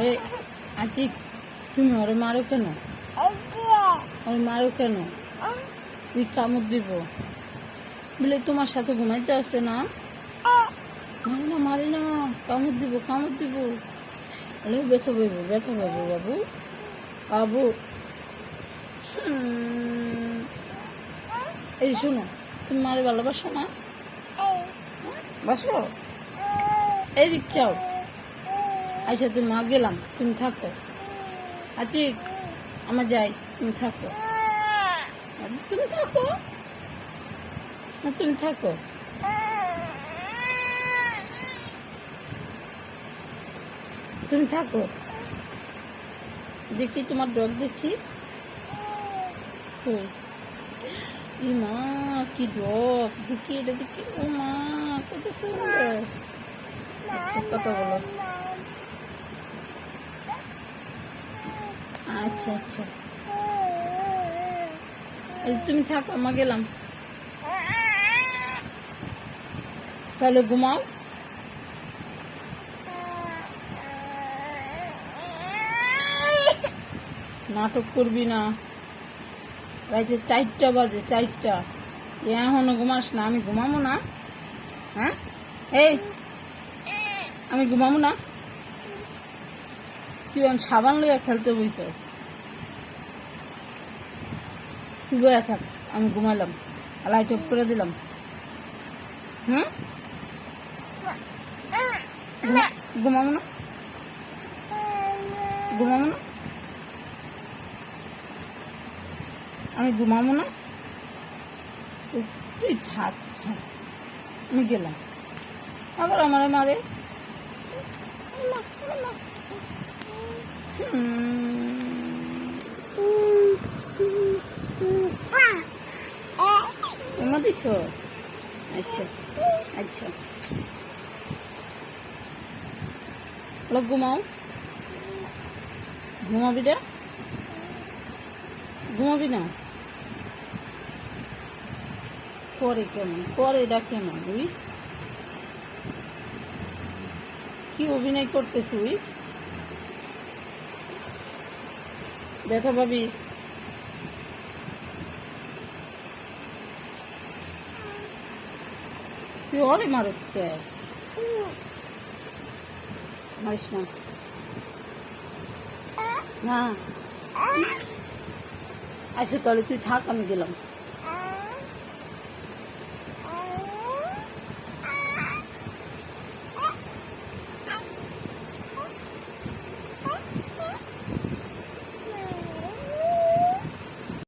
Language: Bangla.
এই আতিক, তুমি ওরে মারো কেন? ওরে মারো কেন? তুই কামড় দিব বলে তোমার সাথে ঘুমাইতে আসে না? মারি না, মারি না, কামড় দিব, কামড় দিব। বলে ব্যথা পাইবো, ব্যথা পাইবো বাবু, বাবু। এই শোনো, তুমি মারে ভালোবাসো না? বাসো? এই দিক চাও। আচ্ছা তুমি মা গেলাম, তুমি থাকো। আতিক আমার যাই, তুমি থাকো, তুমি থাকো না, তুমি থাকো। তুমি থাকো, দেখি তোমার ডগ দেখি। ই মা, কি ডগ দেখি, এটা দেখি। ও মা, কত সুন্দর। আচ্ছা কথা বলো। আচ্ছা আচ্ছা, তুমি থাকো, মা গেলাম। তাহলে ঘুমাও। নাটক করবি না, রাইতে 4টা বাজে, 4টা। এখনো ঘুমাস না? আমি ঘুমাবো না? হ্যাঁ, এই আমি ঘুমাবো না? তুই সাবান লইয়া খেলতে বইছস? তুই বইয়া থাক, আমি ঘুমাইলাম, লাইট অফ করে দিলাম। ঘুমাবো না? ঘুমাবো না? আমি ঘুমাবো না? তুই থাক থাক, আমি গেলাম। আবার আমার মারে। দিস? আচ্ছা আচ্ছা, ঘুমাও। ঘুমাবি না? ঘুমাবি না? করে কেমন করে, এটা কেমন? তুই কি অভিনয় করতেছ? তুই ব্যথা পাবি। তুই অরে মারিস কে? মারিস না, না। আচ্ছা তাহলে তুই থাক, আমি গেলাম।